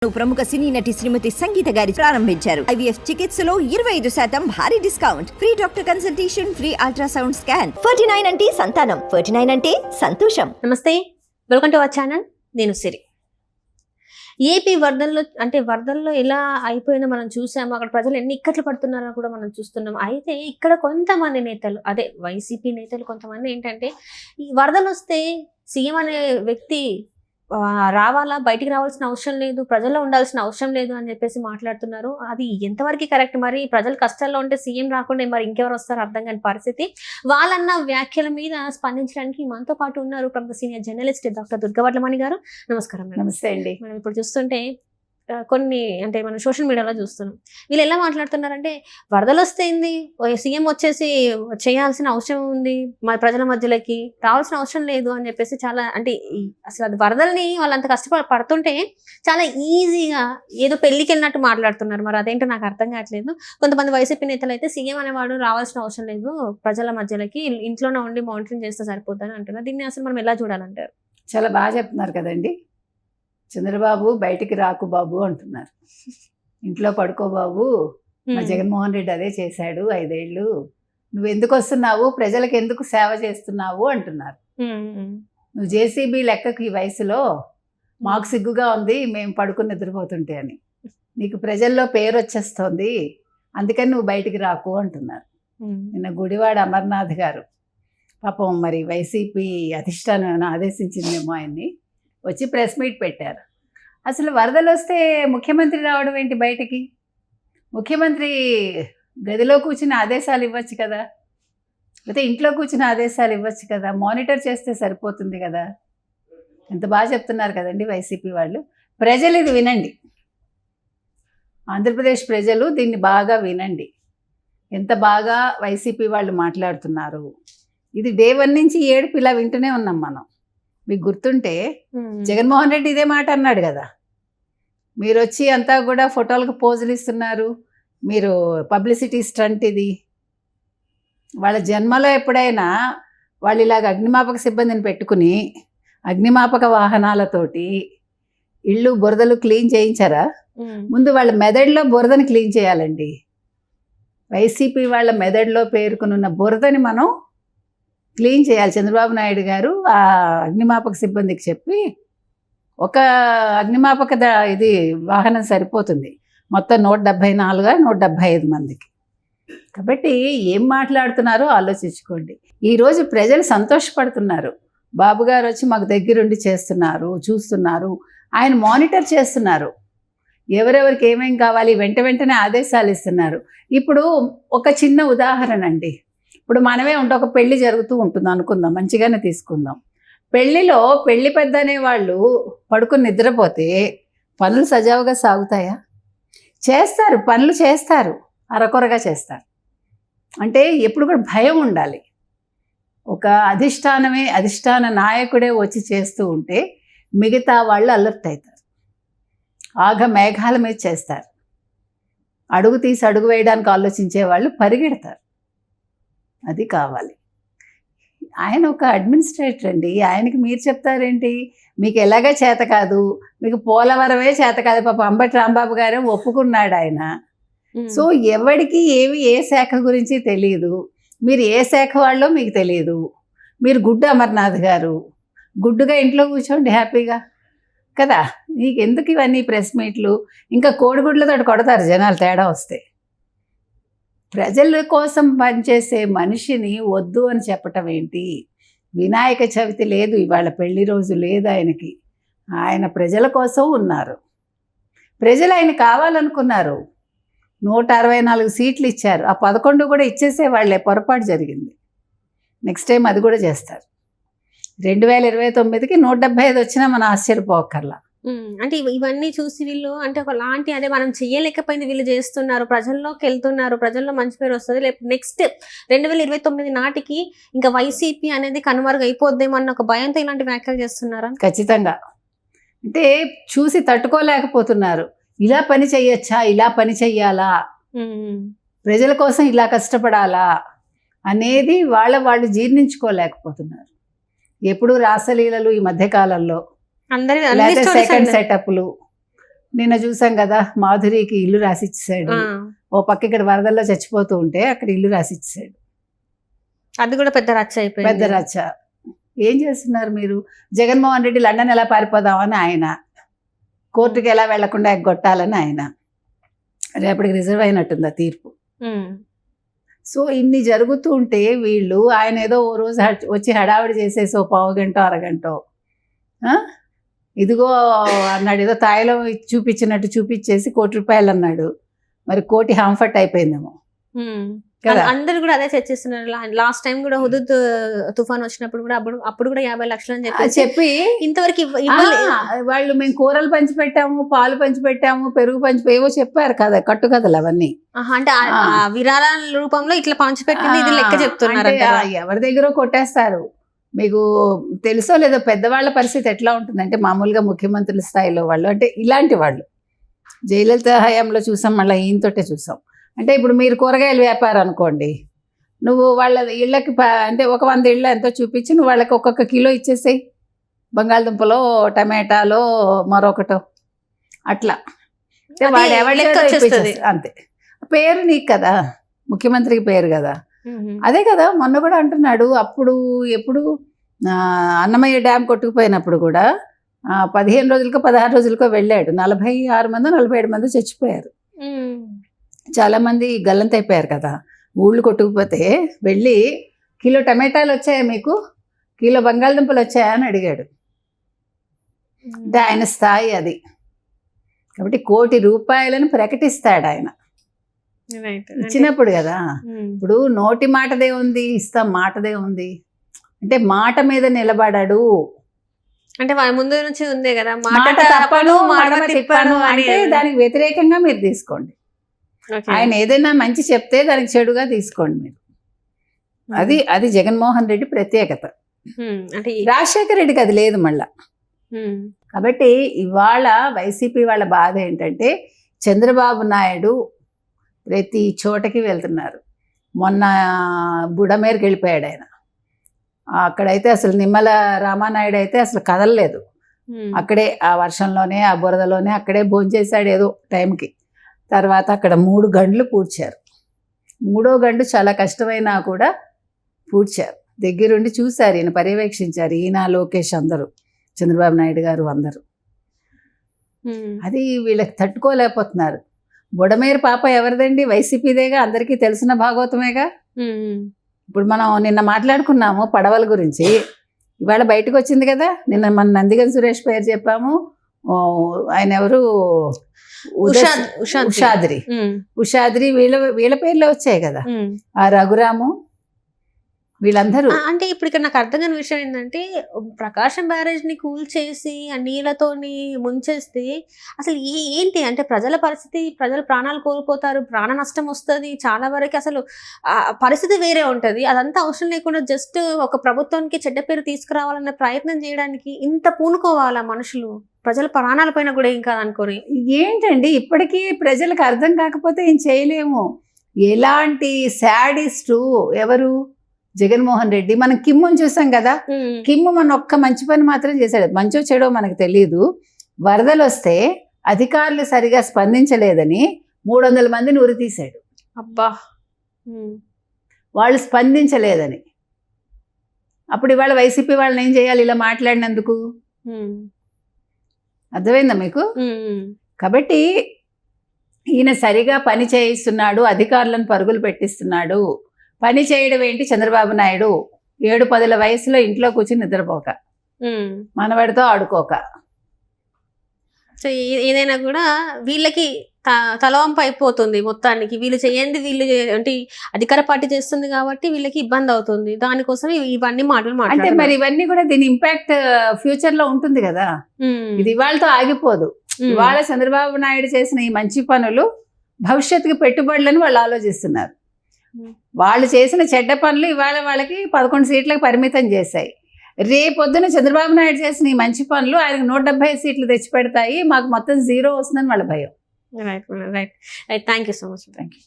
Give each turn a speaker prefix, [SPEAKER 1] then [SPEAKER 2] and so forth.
[SPEAKER 1] ప్రముఖ సినీ నటి శ్రీమతి సంగీత గారి ప్రారంభించారు. ఐవీఎఫ్ చికిత్సలో 25% భారీ discount, free doctor consultation, free ultrasound scan. 49 అంటే సంతానం, 49 అంటే సంతోషం.
[SPEAKER 2] నమస్తే, వెల్కమ్ టు అవర్ ఛానల్. నేను సిరి. ఏపీ వరదల్లో ఎలా అయిపోయినా మనం చూసాము. అక్కడ ప్రజలు ఎన్ని ఇక్కట్లు పడుతున్నారో కూడా మనం చూస్తున్నాం. అయితే ఇక్కడ కొంతమంది నేతలు, అదే వైసీపీ నేతలు కొంతమంది ఏంటంటే, ఈ వరదలు వస్తే సీఎం అనే వ్యక్తి రావాలా, బయటికి రావాల్సిన అవసరం లేదు, ప్రజల్లో ఉండాల్సిన అవసరం లేదు అని చెప్పేసి మాట్లాడుతున్నారు. అది ఎంతవరకు కరెక్ట్? మరి ప్రజలు కష్టాల్లో ఉంటే సీఎం రాకుండా మరి ఇంకెవరు వస్తారో అర్థం కాని పరిస్థితి. వాళ్ళన్న వ్యాఖ్యల మీద స్పందించడానికి మనతో పాటు ఉన్నారు ప్రముఖ సీనియర్ జర్నలిస్ట్ డాక్టర్ దుర్గవడ్లమణి గారు. నమస్కారం.
[SPEAKER 3] నమస్తే అండి.
[SPEAKER 2] మనం ఇప్పుడు చూస్తుంటే కొన్ని అంటే మనం సోషల్ మీడియాలో చూస్తున్నాం, వీళ్ళు ఎలా మాట్లాడుతున్నారంటే, వరదలు వస్తే ఏంది, సీఎం వచ్చేసి చేయాల్సిన అవసరం ఉంది, మా ప్రజల మధ్యలోకి రావాల్సిన అవసరం లేదు అని చెప్పేసి చాలా అంటే అసలు అది వరదల్ని వాళ్ళంత కష్టపడుతుంటే చాలా ఈజీగా ఏదో పెళ్లికి వెళ్ళినట్టు మాట్లాడుతున్నారు. మరి అదేంటో నాకు అర్థం కావట్లేదు. కొంతమంది వైసీపీ నేతలు అయితే సీఎం అనేవాడు రావాల్సిన అవసరం లేదు, ప్రజల మధ్యలోకి ఇంట్లోనే ఉండి మానిటరింగ్ చేస్తే సరిపోతుందని అంటున్నారు. దీన్ని అసలు మనం ఎలా చూడాలంటారు?
[SPEAKER 3] చాలా బాగా చెప్తున్నారు కదండి. చంద్రబాబు బయటికి రాకు బాబు అంటున్నారు, ఇంట్లో పడుకో బాబు, మా జగన్మోహన్ రెడ్డి అదే చేశాడు 5 ఏళ్ళు, నువ్వు ఎందుకు వస్తున్నావు, ప్రజలకు ఎందుకు సేవ చేస్తున్నావు అంటున్నారు. నువ్వు జేసీబీ లెక్కకు ఈ వయసులో మాకు సిగ్గుగా ఉంది, మేము పడుకుని నిద్రపోతుంటే అని, నీకు ప్రజల్లో పేరు వచ్చేస్తోంది, అందుకని నువ్వు బయటికి రాకు అంటున్నారు. నిన్న గుడివాడ అమర్నాథ్ గారు పాపం మరి వైసీపీ అధిష్టానం ఆదేశించిందేమో ఆయన్ని, వచ్చి ప్రెస్ మీట్ పెట్టారు. అసలు వరదలు వస్తే ముఖ్యమంత్రి రావడం ఏంటి బయటికి? ముఖ్యమంత్రి గదిలో కూర్చుని ఆదేశాలు ఇవ్వచ్చు కదా, లేకపోతే ఇంట్లో కూర్చుని ఆదేశాలు ఇవ్వచ్చు కదా, మానిటర్ చేస్తే సరిపోతుంది కదా. ఎంత బాగా చెప్తున్నారు కదండి వైసీపీ వాళ్ళు. ప్రజలు ఇది వినండి, ఆంధ్రప్రదేశ్ ప్రజలు దీన్ని బాగా వినండి, ఎంత బాగా వైసీపీ వాళ్ళు మాట్లాడుతున్నారు. ఇది డే 1 నుంచి ఏడుపు ఇలా వింటూనే ఉన్నాం మనం. మీకు గుర్తుంటే జగన్మోహన్ రెడ్డి ఇదే మాట అన్నాడు కదా, మీరు వచ్చి అంతా కూడా ఫోటోలకు పోజులు ఇస్తున్నారు, మీరు పబ్లిసిటీ స్టంట్ ఇది. వాళ్ళ జన్మలో ఎప్పుడైనా వాళ్ళు ఇలాగ అగ్నిమాపక సిబ్బందిని పెట్టుకుని అగ్నిమాపక వాహనాలతోటి ఇళ్ళు బురదలు క్లీన్ చేయించారా? ముందు వాళ్ళ మెదడులో బురదని క్లీన్ చేయాలండి. వైసీపీ వాళ్ళ మెదడులో పేరుకునున్న బురదని మనం క్లీన్ చేయాలి. చంద్రబాబు నాయుడు గారు ఆ అగ్నిమాపక సిబ్బందికి చెప్పి, ఒక అగ్నిమాపక ఇది వాహనం సరిపోతుంది, మొత్తం 174 175 మందికి. కాబట్టి ఏం మాట్లాడుతున్నారో ఆలోచించుకోండి. ఈరోజు ప్రజలు సంతోషపడుతున్నారు, బాబు గారు వచ్చి మాకు దగ్గరుండి చేస్తున్నారు, చూస్తున్నారు, ఆయన మానిటర్ చేస్తున్నారు, ఎవరెవరికి ఏమేం కావాలి వెంటనే ఆదేశాలు ఇస్తున్నారు. ఇప్పుడు ఒక చిన్న ఉదాహరణ అండి, ఇప్పుడు మనమే ఒక పెళ్లి జరుగుతూ ఉంటుంది అనుకుందాం, మంచిగానే తీసుకుందాం. పెళ్లిలో పెళ్లి పెద్ద అనేవాళ్ళు పడుకుని నిద్రపోతే పనులు సజావుగా సాగుతాయా? చేస్తారు, పనులు చేస్తారు, అరకొరగా చేస్తారు. అంటే ఎప్పుడు కూడా భయం ఉండాలి. ఒక అధిష్టాన నాయకుడే వచ్చి చేస్తూ ఉంటే మిగతా వాళ్ళు అలర్ట్ అవుతారు, ఆగ మేఘాల మీద చేస్తారు, అడుగు తీసి అడుగు వేయడానికి ఆలోచించే వాళ్ళు పరిగెడతారు. అది కావాలి. ఆయన ఒక అడ్మినిస్ట్రేటర్ అండి, ఆయనకి మీరు చెప్తారేంటి, మీకు ఎలాగే చేత కాదు, మీకు పోలవరమే చేత కాదు. పాప అంబటి రాంబాబు గారే ఒప్పుకున్నాడు ఆయన. సో ఎవరికి ఏ శాఖ గురించి తెలియదు, మీరు ఏ శాఖ వాళ్ళో మీకు తెలియదు. మీరు గుడ్డు అమర్నాథ్ గారు గుడ్డుగా ఇంట్లో కూర్చోండి హ్యాపీగా కదా. మీకు ఎందుకు ఇవన్నీ ప్రెస్ మీట్లు? ఇంకా కోడిగుడ్లతో కొడతారు జనాలు తేడా వస్తే. ప్రజల కోసం పనిచేసే మనిషిని వద్దు అని చెప్పటం ఏంటి? వినాయక చవితి లేదు, ఇవాళ పెళ్లి రోజు లేదు ఆయనకి. ఆయన ప్రజల కోసం ఉన్నారు, ప్రజలు ఆయన కావాలనుకున్నారు. 164 సీట్లు ఇచ్చారు, ఆ 11 కూడా ఇచ్చేసే వాళ్ళే, పొరపాటు జరిగింది. నెక్స్ట్ టైం అది కూడా చేస్తారు. 2029కి 175 వచ్చినా మనం ఆశ్చర్యపోకర్లా.
[SPEAKER 2] అంటే ఇవన్నీ చూసి వీళ్ళు అంటే ఒకలాంటి అదే మనం చెయ్యలేకపోయింది వీళ్ళు చేస్తున్నారు, ప్రజల్లోకి వెళ్తున్నారు, ప్రజల్లో మంచి పేరు వస్తుంది, నెక్స్ట్ 2029 నాటికి ఇంకా వైసీపీ అనేది కనుమరుగు అయిపోద్దేమో అన్న ఒక భయంతో ఇలాంటి వ్యాఖ్యలు చేస్తున్నారా?
[SPEAKER 3] ఖచ్చితంగా. అంటే చూసి తట్టుకోలేకపోతున్నారు. ఇలా పని చెయ్యొచ్చా, ఇలా పని చెయ్యాలా, ప్రజల కోసం ఇలా కష్టపడాలా అనేది వాళ్ళు జీర్ణించుకోలేకపోతున్నారు. ఎప్పుడు రాసలీలలు ఈ మధ్యకాలంలో, సెకండ్ సెటప్లు, నిన్న చూసాం కదా, మాధురికి ఇల్లు రాసిచ్చాడు. ఓ పక్క ఇక్కడ వరదల్లో చచ్చిపోతూ ఉంటే అక్కడ ఇల్లు రాసిచ్చాడు.
[SPEAKER 2] అది కూడా పెద్ద రచ్చ అయిపోయింది.
[SPEAKER 3] పెద్ద రచ్చ. ఏం చేస్తున్నారు మీరు? జగన్మోహన్ రెడ్డి లండన్ ఎలా పారిపోదామని ఆయన, కోర్టుకి ఎలా వెళ్లకుండా ఎగ్గొట్టాలని ఆయన. రేపటికి రిజర్వ్ అయినట్టుంది ఆ తీర్పు. సో ఇన్ని జరుగుతూ ఉంటే వీళ్ళు, ఆయన ఏదో ఓ రోజు వచ్చి హడావిడి చేసేసి ఓ పావు గంట అరగంటో ఇదిగో అన్నాడు, ఏదో తాయిలో చూపించినట్టు చూపించేసి ₹1,00,00,000 అన్నాడు. మరి 1,00,00,000 హాంఫర్ట్ అయిపోయిందేమో కదా.
[SPEAKER 2] అందరు కూడా అదే చర్చిస్తున్నారు. లాస్ట్ టైం కూడా హుదూద్ తుఫాన్ వచ్చినప్పుడు కూడా అప్పుడు కూడా 50 లక్షలు అని
[SPEAKER 3] చెప్పి
[SPEAKER 2] ఇంతవరకు
[SPEAKER 3] వాళ్ళు మేము కూరలు పంచిపెట్టాము, పాలు పంచిపెట్టాము, పెరుగు ఏవో చెప్పారు కదా, కట్టుకథలు అవన్నీ.
[SPEAKER 2] అంటే విరాళాల రూపంలో ఇట్లా పంచిపెట్టింది ఇది లెక్క చెప్తున్నారు.
[SPEAKER 3] ఎవరి దగ్గర కొట్టేస్తారు. మీకు తెలుసో లేదో పెద్దవాళ్ళ పరిస్థితి ఎట్లా ఉంటుందంటే, మామూలుగా ముఖ్యమంత్రుల స్థాయిలో వాళ్ళు, అంటే ఇలాంటి వాళ్ళు జయలలిత హయాంలో చూసాం, మళ్ళీ ఈయనతోటే చూసాం. అంటే ఇప్పుడు మీరు కూరగాయల వ్యాపారం అనుకోండి, నువ్వు వాళ్ళ ఇళ్ళకి అంటే ఒక 100 ఇళ్ళు ఎంతో చూపించి నువ్వు వాళ్ళకి ఒక్కొక్క కిలో ఇచ్చేసేయి, బంగాళదుంపలో టమాటాలో మరొకటో అట్లా. వాడు ఎవరి అంతే, పేరు నీకు కదా, ముఖ్యమంత్రికి పేరు కదా. అదే కదా మొన్న కూడా అంటున్నాడు. అప్పుడు ఎప్పుడు అన్నమయ్య డ్యామ్ కొట్టుకుపోయినప్పుడు కూడా 15 రోజులకో 16 రోజులకో వెళ్ళాడు. 46 మంది 47 మంది చచ్చిపోయారు. చాలా మంది గల్లంత అయిపోయారు కదా. ఊళ్ళు కొట్టుకుపోతే వెళ్ళి, కిలో టమాటాలు వచ్చాయా మీకు, కిలో బంగాళదుంపలు వచ్చాయా అని అడిగాడు. అంటే ఆయన స్థాయి అది. కాబట్టి ₹1,00,00,000 ప్రకటిస్తాడు ఆయన ఇచ్చినప్పుడు కదా. ఇప్పుడు నోటి మాటదే ఉంది, ఇస్తాం మాటదే ఉంది. అంటే మాట మీద నిలబడాడు.
[SPEAKER 2] అంటే ముందు నుంచి ఉందే కదా,
[SPEAKER 3] మాట తప్పను మడమ తిప్పను అంటే దానికి వ్యతిరేకంగా మీరు తీసుకోండి. ఆయన ఏదైనా మంచి చెప్తే దానికి చెడుగా తీసుకోండి మీరు. అది జగన్మోహన్ రెడ్డి ప్రత్యేకత.
[SPEAKER 2] అంటే
[SPEAKER 3] రాజశేఖర రెడ్డికి అది లేదు మళ్ళా. కాబట్టి ఇవాళ వైసీపీ వాళ్ళ బాధ ఏంటంటే, చంద్రబాబు నాయుడు ప్రతి చోటకి వెళ్తున్నారు. మొన్న బుడమేరుకి వెళ్ళిపోయాడు ఆయన. అక్కడైతే అసలు నిమ్మల రామానాయుడు అయితే అసలు కదలలేదు. అక్కడే ఆ వర్షంలోనే ఆ బురదలోనే అక్కడే భోంచేశాడు ఏదో టైంకి. తర్వాత అక్కడ 3 గంటలు పూడ్చారు. 3వ గంట చాలా కష్టమైనా కూడా పూడ్చారు. దగ్గరుండి చూశారు, ఈయన పర్యవేక్షించారు, ఈయన లోకేష్ అందరూ, చంద్రబాబు నాయుడు గారు అందరూ. అది వీళ్ళకి తట్టుకోలేకపోతున్నారు. బుడమేరు పాప ఎవరిదండి? వైసీపీదేగా, అందరికీ తెలిసిన భాగవతమేగా. ఇప్పుడు మనం నిన్న మాట్లాడుకున్నాము పడవల గురించి, ఇవాళ బయటకు వచ్చింది కదా. నిన్న మన నందిగం సురేష్ పేరు చెప్పాము. ఆయన ఎవరు? ఉషాద్రి వీళ్ళ పేర్లే వచ్చాయి కదా. ఆ రఘురాము వీళ్ళందరూ.
[SPEAKER 2] అంటే ఇప్పుడు ఇక్కడ నాకు అర్థం కాని విషయం ఏంటంటే, ప్రకాశం బ్యారేజ్ ని కూల్చేసి ఆ నీళ్ళతోని ముంచేస్తే అసలు ఏంటి అంటే ప్రజల పరిస్థితి, ప్రజలు ప్రాణాలు కోల్పోతారు, ప్రాణ నష్టం వస్తుంది. చాలా వరకు అసలు పరిస్థితి వేరే ఉంటుంది. అదంతా అవసరం లేకుండా జస్ట్ ఒక ప్రభుత్వానికి చెడ్డ పేరు తీసుకురావాలన్న ప్రయత్నం చేయడానికి ఇంత పూనుకోవాలా మనుషులు? ప్రజల ప్రాణాల పైన కూడా ఏం కాదనుకోని
[SPEAKER 3] ఏంటండి, ఇప్పటికీ ప్రజలకు అర్థం కాకపోతే ఏం చేయలేము. ఎలాంటి శాడిస్టు ఎవరు? జగన్మోహన్ రెడ్డి. మనం కిమ్ముని చూసాం కదా. కిమ్ము మన ఒక్క మంచి పని మాత్రం చేశాడు. మంచో చెడో మనకు తెలియదు. వరదలు వస్తే అధికారులు సరిగా స్పందించలేదని 300 మందిని ఉరి తీశాడు.
[SPEAKER 2] అబ్బా,
[SPEAKER 3] వాళ్ళు స్పందించలేదని. అప్పుడు ఇవాళ వైసీపీ వాళ్ళని ఏం చేయాలి ఇలా మాట్లాడినందుకు? అర్థమైందా మీకు? కాబట్టి ఈయన సరిగా పని చేయిస్తున్నాడు, అధికారులను పరుగులు పెట్టిస్తున్నాడు. పని చేయడం ఏంటి చంద్రబాబు నాయుడు? 7-10 వయసులో ఇంట్లో కూర్చుని నిద్రపోక, మనవాడితో ఆడుకోక.
[SPEAKER 2] సో ఏదైనా కూడా వీళ్ళకి తలవంపు అయిపోతుంది మొత్తానికి. వీళ్ళు చేయండి, వీళ్ళు అంటే అధికార పార్టీ చేస్తుంది కాబట్టి వీళ్ళకి ఇబ్బంది అవుతుంది. దానికోసం ఇవన్నీ మాటలు
[SPEAKER 3] అంటే మరి ఇవన్నీ కూడా దీని ఇంపాక్ట్ ఫ్యూచర్ లో ఉంటుంది కదా. ఇది ఇవాళతో ఆగిపోదు. ఇవాళ చంద్రబాబు నాయుడు చేసిన ఈ మంచి పనులు భవిష్యత్తుకి పెట్టుబడులని వాళ్ళు ఆలోచిస్తున్నారు. వాళ్ళు చేసిన చెడ్డ పనులు ఇవాళ వాళ్ళకి 11 సీట్లకు పరిమితం చేశాయి. రేపొద్దున చంద్రబాబు నాయుడు చేసిన ఈ మంచి పనులు ఆయనకు 170 సీట్లు తెచ్చి పెడతాయి. మాకు మొత్తం 0 వస్తుందని వాళ్ళ భయం.
[SPEAKER 2] Right thank you so much.
[SPEAKER 3] Thank you.